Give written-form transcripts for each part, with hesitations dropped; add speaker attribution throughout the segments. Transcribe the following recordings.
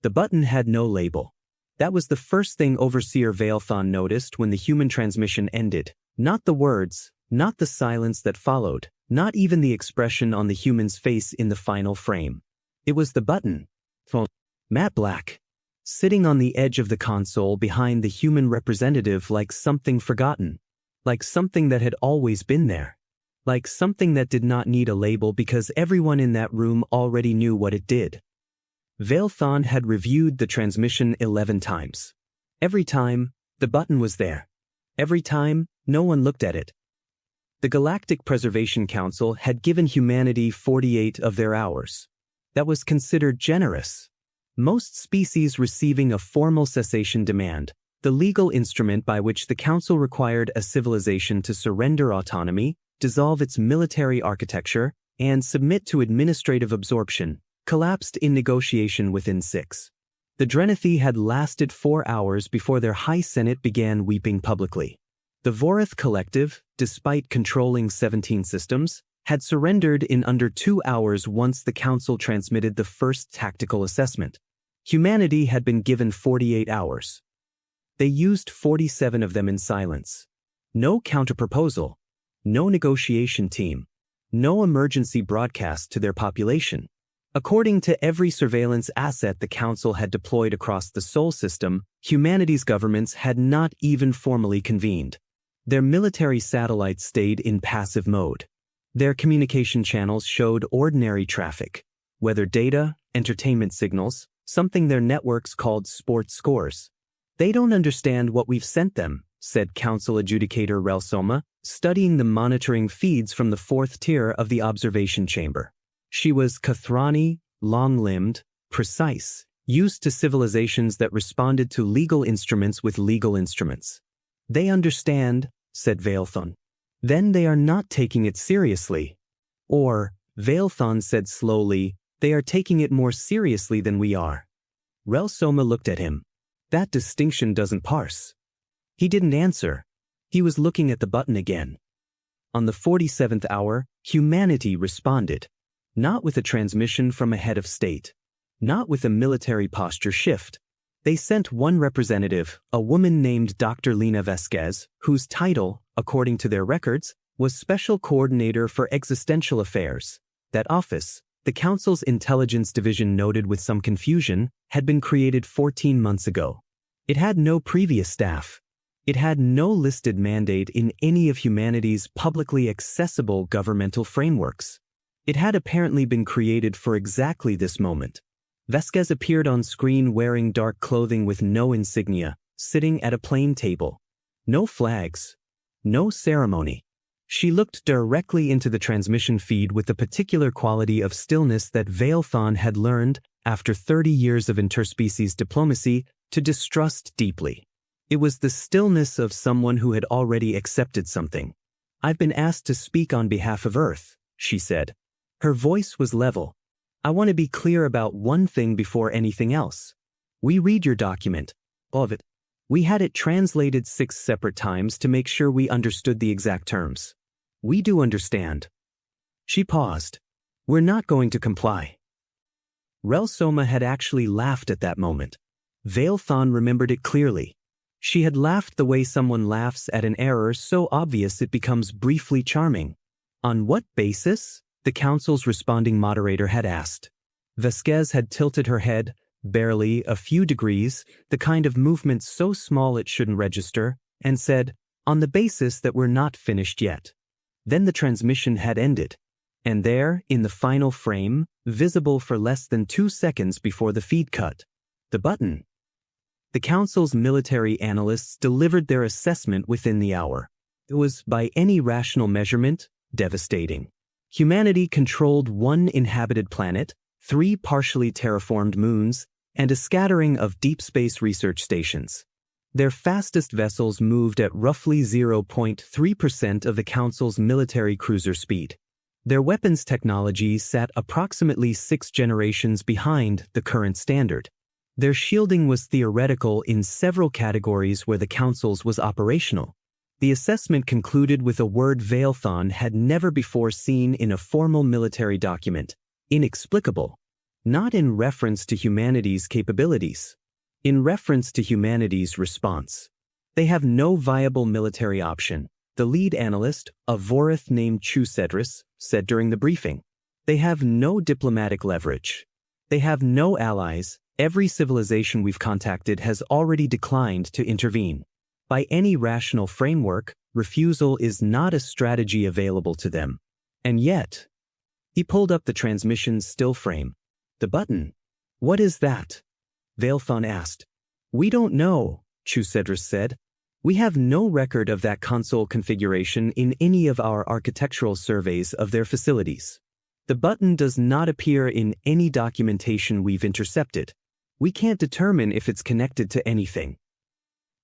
Speaker 1: The button had no label. That was the first thing Overseer Veilthon noticed when the human transmission ended. Not the words, not the silence that followed, not even the expression on the human's face in the final frame. It was the button. Matte black. Sitting on the edge of the console behind the human representative like something forgotten. Like something that had always been there. Like something that did not need a label because everyone in that room already knew what it did. Veilthon had reviewed the transmission 11 times. Every time, the button was there. Every time, no one looked at it. The Galactic Preservation Council had given humanity 48 of their hours. That was considered generous. Most species receiving a formal cessation demand, the legal instrument by which the Council required a civilization to surrender autonomy, dissolve its military architecture, and submit to administrative absorption, collapsed in negotiation within 6. The Drenethi had lasted 4 hours before their High Senate began weeping publicly. The Vorath Collective, despite controlling 17 systems, had surrendered in under 2 hours once the Council transmitted the first tactical assessment. Humanity had been given 48 hours. They used 47 of them in silence. No counterproposal. No negotiation team. No emergency broadcast to their population. According to every surveillance asset the Council had deployed across the Sol system, humanity's governments had not even formally convened. Their military satellites stayed in passive mode. Their communication channels showed ordinary traffic, weather data, entertainment signals, something their networks called sports scores. They don't understand what we've sent them, said Council Adjudicator Relsoma, studying the monitoring feeds from the 4th tier of the observation chamber. She was Kathrani, long-limbed, precise, used to civilizations that responded to legal instruments with legal instruments. They understand, said Veilthon. Then they are not taking it seriously. Or, Veilthon said slowly, they are taking it more seriously than we are. Relsoma looked at him. That distinction doesn't parse. He didn't answer. He was looking at the button again. On the 47th hour, humanity responded. Not with a transmission from a head of state. Not with a military posture shift. They sent one representative, a woman named Dr. Lena Vasquez, whose title, according to their records, was Special Coordinator for Existential Affairs. That office, the Council's Intelligence Division noted with some confusion, had been created 14 months ago. It had no previous staff. It had no listed mandate in any of humanity's publicly accessible governmental frameworks. It had apparently been created for exactly this moment. Vasquez appeared on screen wearing dark clothing with no insignia, sitting at a plain table. No flags. No ceremony. She looked directly into the transmission feed with the particular quality of stillness that Veilthon had learned, after 30 years of interspecies diplomacy, to distrust deeply. It was the stillness of someone who had already accepted something. I've been asked to speak on behalf of Earth, she said. Her voice was level. I want to be clear about one thing before anything else. We read your document. All of it. We had it translated 6 separate times to make sure we understood the exact terms. We do understand. She paused. We're not going to comply. Relsoma had actually laughed at that moment. Veilthon remembered it clearly. She had laughed the way someone laughs at an error so obvious it becomes briefly charming. On what basis? The Council's responding moderator had asked. Vasquez had tilted her head, barely a few degrees, the kind of movement so small it shouldn't register, and said, on the basis that we're not finished yet. Then the transmission had ended. And there, in the final frame, visible for less than 2 seconds before the feed cut, the button. The Council's military analysts delivered their assessment within the hour. It was, by any rational measurement, devastating. Humanity controlled 1 inhabited planet, 3 partially terraformed moons, and a scattering of deep space research stations. Their fastest vessels moved at roughly 0.3% of the Council's military cruiser speed. Their weapons technology sat approximately 6 generations behind the current standard. Their shielding was theoretical in several categories where the Council's was operational. The assessment concluded with a word Veilthon had never before seen in a formal military document: inexplicable. not in reference to humanity's capabilities. In reference to humanity's response. They have no viable military option, the lead analyst, a Vorith named Chusedris, said during the briefing. They have no diplomatic leverage. They have no allies. Every civilization we've contacted has already declined to intervene. By any rational framework, refusal is not a strategy available to them. And yet, he pulled up the transmission's still frame. The button. What is that? Veilthon asked. We don't know, Chusedris said. We have no record of that console configuration in any of our architectural surveys of their facilities. The button does not appear in any documentation we've intercepted. We can't determine if it's connected to anything.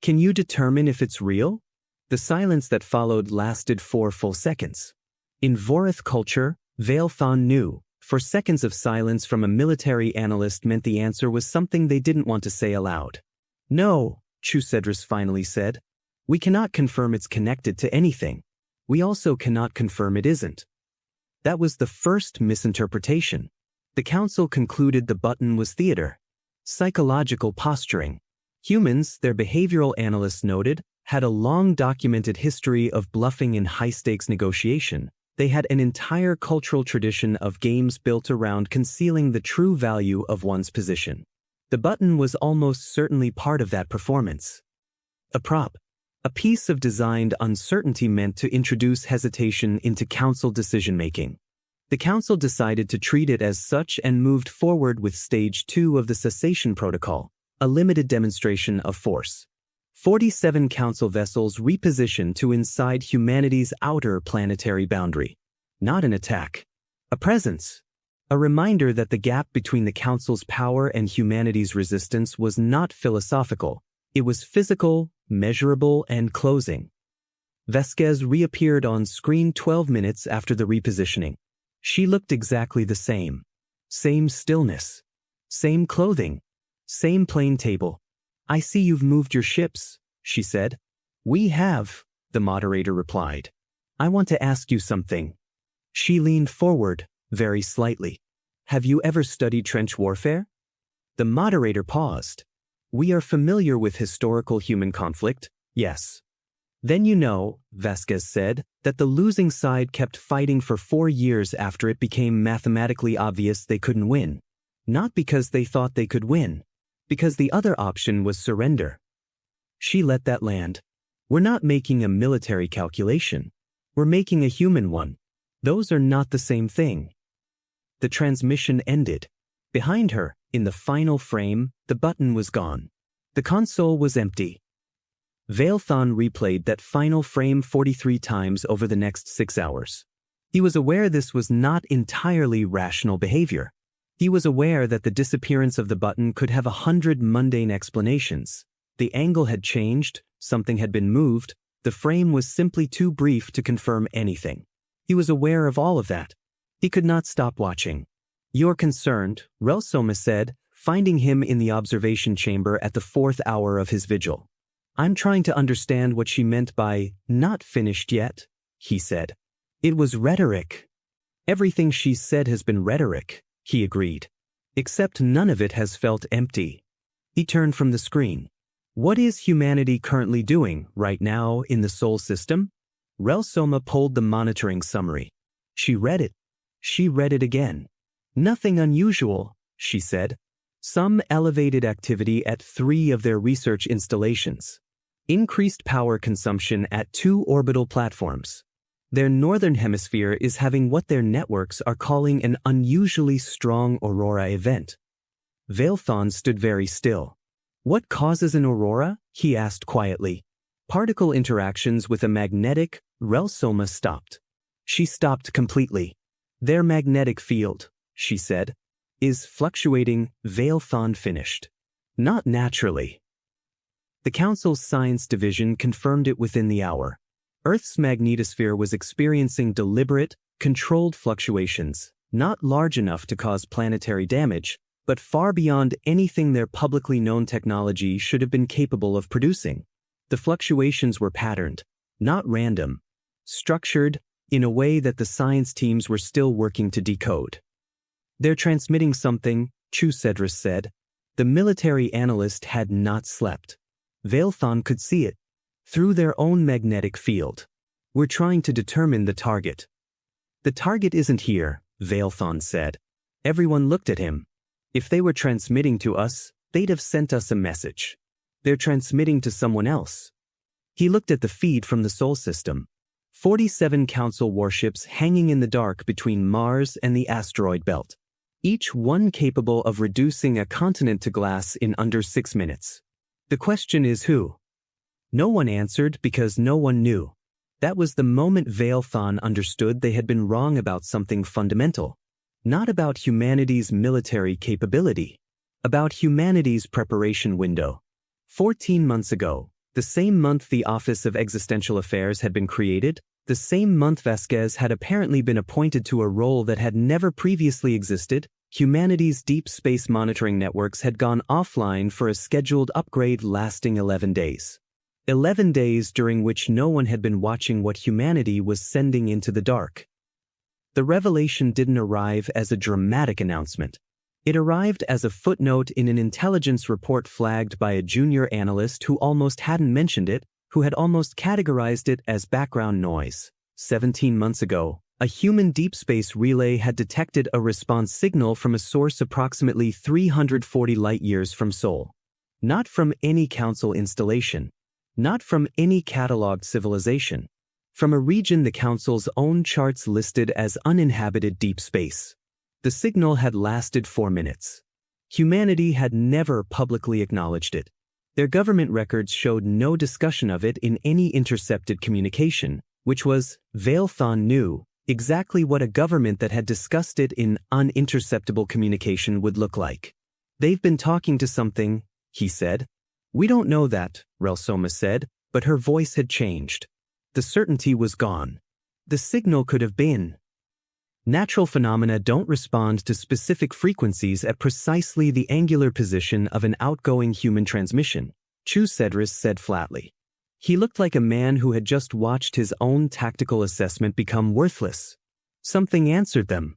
Speaker 1: Can you determine if it's real? The silence that followed lasted 4 full seconds. In Vorith culture, Veilthon knew. For seconds of silence from a military analyst meant the answer was something they didn't want to say aloud. No, Chusedris finally said. We cannot confirm it's connected to anything. We also cannot confirm it isn't. That was the first misinterpretation. The council concluded the button was theater. Psychological posturing. Humans, their behavioral analysts noted, had a long documented history of bluffing in high-stakes negotiation. They had an entire cultural tradition of games built around concealing the true value of one's position. The button was almost certainly part of that performance. A prop. A piece of designed uncertainty meant to introduce hesitation into council decision-making. The council decided to treat it as such and moved forward with Stage 2 of the Cessation Protocol, a limited demonstration of force. 47 council vessels repositioned to inside humanity's outer planetary boundary. Not an attack. A presence. A reminder that the gap between the council's power and humanity's resistance was not philosophical. It was physical, measurable, and closing. Vasquez reappeared on screen 12 minutes after the repositioning. She looked exactly the same. Same stillness. Same clothing. Same plane table. I see you've moved your ships, she said. We have, the moderator replied. I want to ask you something. She leaned forward, very slightly. Have you ever studied trench warfare? The moderator paused. We are familiar with historical human conflict, yes. Then you know, Vasquez said, that the losing side kept fighting for 4 years after it became mathematically obvious they couldn't win. Not because they thought they could win. Because the other option was surrender. She let that land. We're not making a military calculation. We're making a human one. Those are not the same thing. The transmission ended. Behind her, in the final frame, the button was gone. The console was empty. Veilthon replayed that final frame 43 times over the next 6 hours. He was aware this was not entirely rational behavior. He was aware that the disappearance of the button could have 100 mundane explanations. The angle had changed, something had been moved, the frame was simply too brief to confirm anything. He was aware of all of that. He could not stop watching. You're concerned, Relsoma said, finding him in the observation chamber at the 4th hour of his vigil. I'm trying to understand what she meant by, not finished yet, he said. It was rhetoric. Everything she said has been rhetoric, he agreed. Except none of it has felt empty. He turned from the screen. What is humanity currently doing, right now, in the Sol system? Relsoma pulled the monitoring summary. She read it. She read it again. Nothing unusual, she said. Some elevated activity at 3 of their research installations. Increased power consumption at 2 orbital platforms. Their northern hemisphere is having what their networks are calling an unusually strong aurora event. Veilthon stood very still. What causes an aurora? He asked quietly. Particle interactions with a magnetic. Relsoma stopped. She stopped completely. Their magnetic field, she said, is fluctuating. Veilthon finished. Not naturally. The Council's Science Division confirmed it within the hour. Earth's magnetosphere was experiencing deliberate, controlled fluctuations, not large enough to cause planetary damage, but far beyond anything their publicly known technology should have been capable of producing. The fluctuations were patterned, not random, structured in a way that the science teams were still working to decode. They're transmitting something, Chusedris said. The military analyst had not slept. Veilthon could see it. Through their own magnetic field. We're trying to determine the target. The target isn't here, Veilthon said. Everyone looked at him. If they were transmitting to us, they'd have sent us a message. They're transmitting to someone else. He looked at the feed from the Sol system. 47 Council warships hanging in the dark between Mars and the asteroid belt. Each one capable of reducing a continent to glass in under 6 minutes. The question is who? No one answered because no one knew. That was the moment Veilthon understood they had been wrong about something fundamental. Not about humanity's military capability. About humanity's preparation window. 14 months ago, the same month the Office of Existential Affairs had been created, the same month Vasquez had apparently been appointed to a role that had never previously existed, humanity's deep space monitoring networks had gone offline for a scheduled upgrade lasting 11 days. 11 days during which no one had been watching what humanity was sending into the dark. The revelation didn't arrive as a dramatic announcement. It arrived as a footnote in an intelligence report flagged by a junior analyst who almost hadn't mentioned it, who had almost categorized it as background noise. 17 months ago, a human deep space relay had detected a response signal from a source approximately 340 light-years from Sol. Not from any Council installation. Not from any cataloged civilization. From a region the Council's own charts listed as uninhabited deep space. The signal had lasted 4 minutes. Humanity had never publicly acknowledged it. Their government records showed no discussion of it in any intercepted communication, which was, Veilthon knew, exactly what a government that had discussed it in uninterceptable communication would look like. They've been talking to something, he said. We don't know that, Relsoma said, but her voice had changed. The certainty was gone. The signal could have been. Natural phenomena don't respond to specific frequencies at precisely the angular position of an outgoing human transmission, Chusedris said flatly. He looked like a man who had just watched his own tactical assessment become worthless. Something answered them.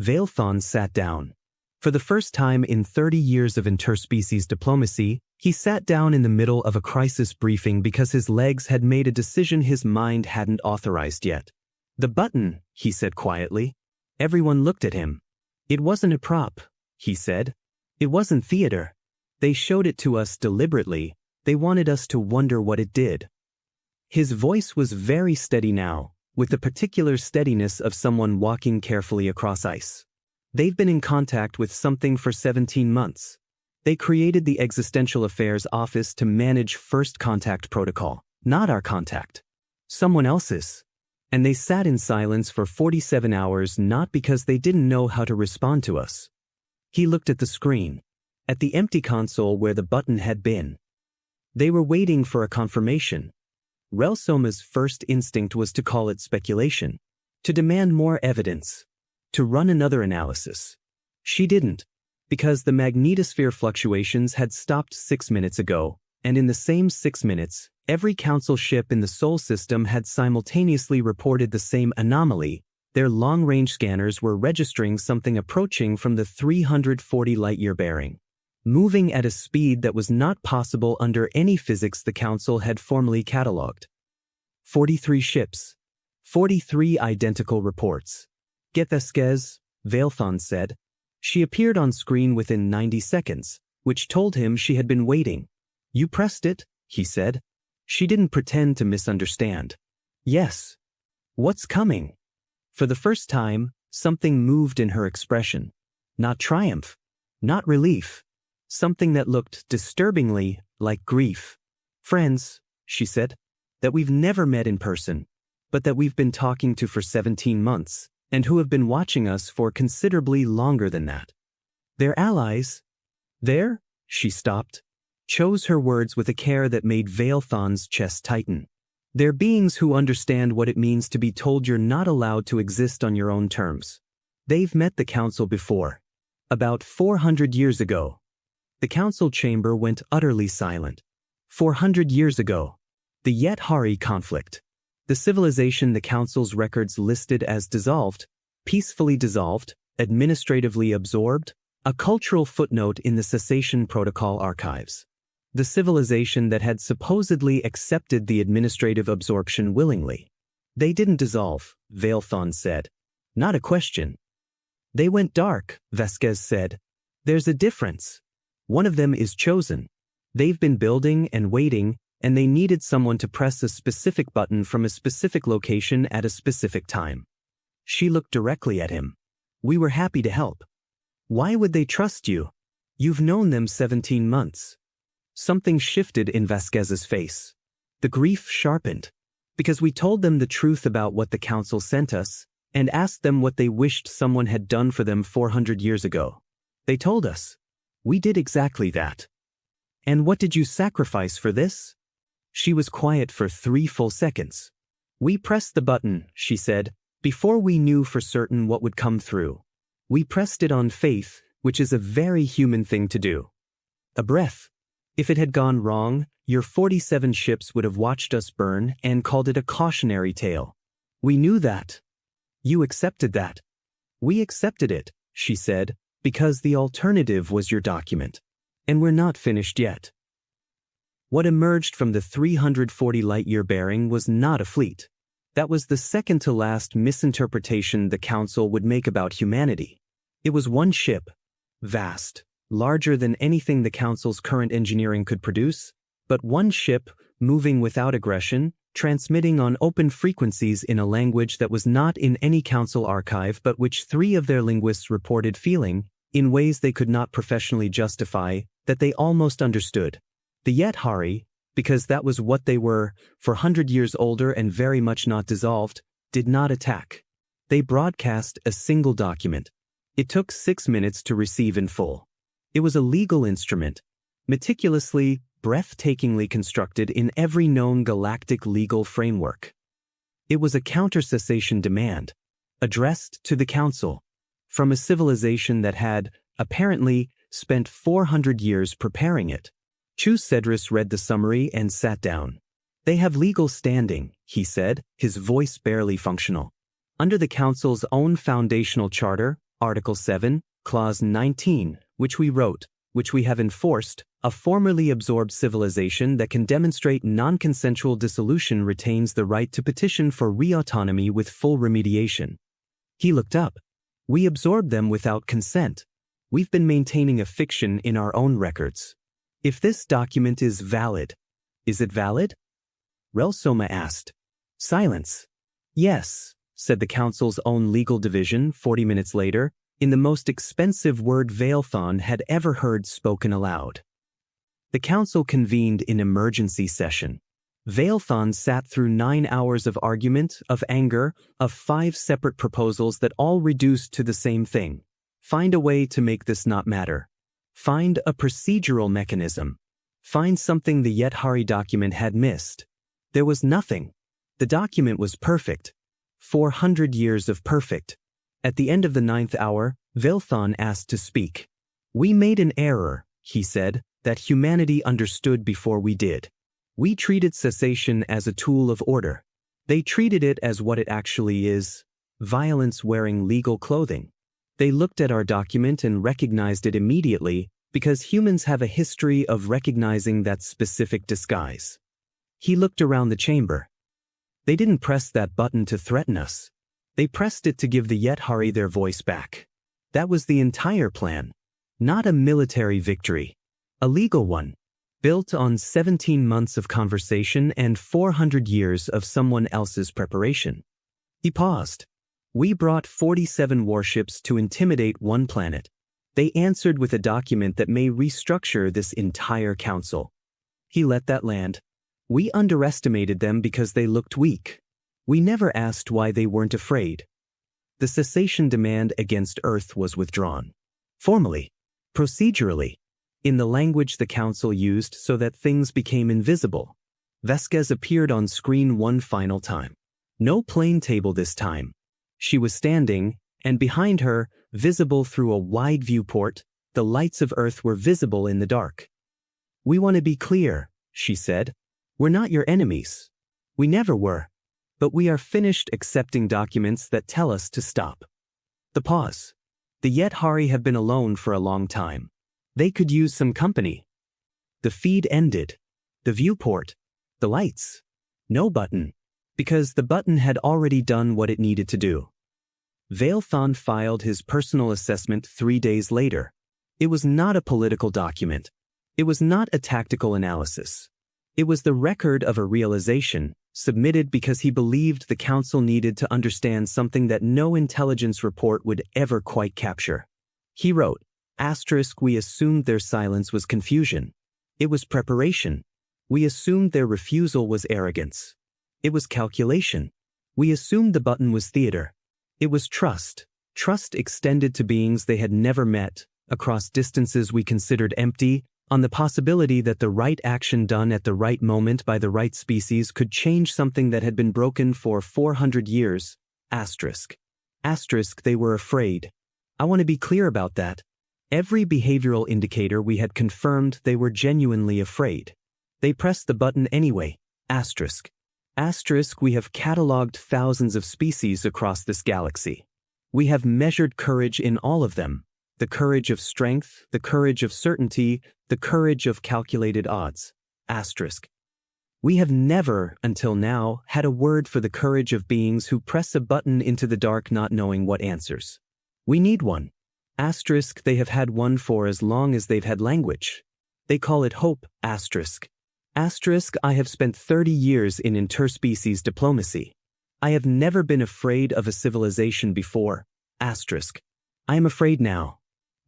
Speaker 1: Veilthon sat down. For the first time in 30 years of interspecies diplomacy, he sat down in the middle of a crisis briefing because his legs had made a decision his mind hadn't authorized yet. The button, he said quietly. Everyone looked at him. It wasn't a prop, he said. It wasn't theater. They showed it to us deliberately. They wanted us to wonder what it did. His voice was very steady now, with the particular steadiness of someone walking carefully across ice. They've been in contact with something for 17 months. They created the Existential Affairs Office to manage First Contact Protocol, not our contact. Someone else's. And they sat in silence for 47 hours not because they didn't know how to respond to us. He looked at the screen, at the empty console where the button had been. They were waiting for a confirmation. Relsoma's first instinct was to call it speculation, to demand more evidence, to run another analysis. She didn't, because the magnetosphere fluctuations had stopped 6 minutes ago, and in the same 6 minutes, every Council ship in the Sol system had simultaneously reported the same anomaly. Their long-range scanners were registering something approaching from the 340 light-year bearing, moving at a speed that was not possible under any physics the Council had formally catalogued. 43 ships. 43 identical reports. Get Vasquez, Veilthon said. She appeared on screen within 90 seconds, which told him she had been waiting. You pressed it, he said. She didn't pretend to misunderstand. Yes. What's coming? For the first time, something moved in her expression. Not triumph. Not relief. Something that looked disturbingly like grief. Friends, she said, that we've never met in person, but that we've been talking to for 17 months, and who have been watching us for considerably longer than that. They're allies. There, she stopped, chose her words with a care that made Veilthon's chest tighten. They're beings who understand what it means to be told you're not allowed to exist on your own terms. They've met the Council before. About 400 years ago. The Council chamber went utterly silent. 400 years ago. The Yet-Hari conflict. The civilization the Council's records listed as dissolved, peacefully dissolved, Administratively absorbed? A cultural footnote in the Cessation Protocol archives. The civilization that had supposedly accepted the administrative absorption willingly. They didn't dissolve, Veilthon said. Not a question. They went dark, Vasquez said. There's a difference. One of them is chosen. They've been building and waiting, and they needed someone to press a specific button from a specific location at a specific time. She looked directly at him. We were happy to help. Why would they trust you? You've known them 17 months. Something shifted in Vasquez's face. The grief sharpened. Because we told them the truth about what the council sent us, and asked them what they wished someone had done for them 400 years ago. They told us. We did exactly that. And what did you sacrifice for this? She was quiet for 3 full seconds. We pressed the button, she said, before we knew for certain what would come through. We pressed it on faith, which is a very human thing to do. A breath. If it had gone wrong, your 47 ships would have watched us burn and called it a cautionary tale. We knew that. You accepted that. We accepted it, she said, because the alternative was your document. And we're not finished yet. What emerged from the 340 light-year bearing was not a fleet. That was the second-to-last misinterpretation the Council would make about humanity. It was one ship, vast, larger than anything the Council's current engineering could produce, but one ship, moving without aggression, transmitting on open frequencies in a language that was not in any Council archive but which 3 of their linguists reported feeling, in ways they could not professionally justify, that they almost understood. The Yethari, because that was what they were, 400 years older and very much not dissolved, did not attack. They broadcast a single document. It took 6 minutes to receive in full. It was a legal instrument, meticulously, breathtakingly constructed in every known galactic legal framework. It was a counter-cessation demand, addressed to the Council, from a civilization that had, apparently, spent 400 years preparing it. Chu Cedrus read the summary and sat down. They have legal standing, he said, his voice barely functional. Under the Council's own foundational charter, Article 7, Clause 19, which we wrote, which we have enforced, a formerly absorbed civilization that can demonstrate non-consensual dissolution retains the right to petition for re-autonomy with full remediation. He looked up. We absorbed them without consent. We've been maintaining a fiction in our own records. If this document is valid, is it valid? Relsoma asked. Silence. Yes, said the Council's own legal division 40 minutes later, in the most expensive word Veilthon had ever heard spoken aloud. The Council convened in emergency session. Veilthon sat through 9 hours of argument, of anger, of 5 separate proposals that all reduced to the same thing. Find a way to make this not matter. Find a procedural mechanism. Find something the Yethari document had missed. There was nothing. The document was perfect. 400 years of perfect. At the end of the 9th hour, Veilthon asked to speak. We made an error, he said, that humanity understood before we did. We treated cessation as a tool of order. They treated it as what it actually is, violence wearing legal clothing. They looked at our document and recognized it immediately because humans have a history of recognizing that specific disguise. He looked around the chamber. They didn't press that button to threaten us. They pressed it to give the Yethari their voice back. That was the entire plan. Not a military victory. A legal one. Built on 17 months of conversation and 400 years of someone else's preparation. He paused. We brought 47 warships to intimidate one planet. They answered with a document that may restructure this entire council. He let that land. We underestimated them because they looked weak. We never asked why they weren't afraid. The cessation demand against Earth was withdrawn. Formally. Procedurally. In the language the council used so that things became invisible. Vasquez appeared on screen one final time. No plane table this time. She was standing, and behind her, visible through a wide viewport, the lights of Earth were visible in the dark. We want to be clear, she said. We're not your enemies. We never were. But we are finished accepting documents that tell us to stop. The pause. The Yethari have been alone for a long time. They could use some company. The feed ended. The viewport. The lights. No button. Because the button had already done what it needed to do. Veilthon filed his personal assessment 3 days later. It was not a political document. It was not a tactical analysis. It was the record of a realization, submitted because he believed the council needed to understand something that no intelligence report would ever quite capture. He wrote, "We assumed their silence was confusion. It was preparation. We assumed their refusal was arrogance. It was calculation. We assumed the button was theater. It was trust. Trust extended to beings they had never met, across distances we considered empty, on the possibility that the right action done at the right moment by the right species could change something that had been broken for 400 years. They were afraid. I want to be clear about that. Every behavioral indicator we had confirmed they were genuinely afraid. They pressed the button anyway. We have cataloged thousands of species across this galaxy. We have measured courage in all of them. The courage of strength, the courage of certainty, the courage of calculated odds. We have never, until now, had a word for the courage of beings who press a button into the dark not knowing what answers. We need one. They have had one for as long as they've had language. They call it hope. I have spent 30 years in interspecies diplomacy. I have never been afraid of a civilization before. I am afraid now.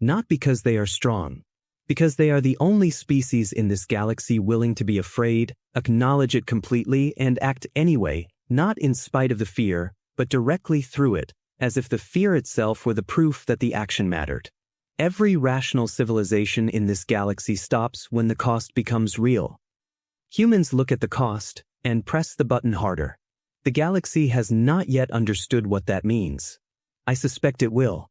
Speaker 1: Not because they are strong. Because they are the only species in this galaxy willing to be afraid, acknowledge it completely, and act anyway, not in spite of the fear, but directly through it, as if the fear itself were the proof that the action mattered. Every rational civilization in this galaxy stops when the cost becomes real. Humans look at the cost and press the button harder. The galaxy has not yet understood what that means. I suspect it will.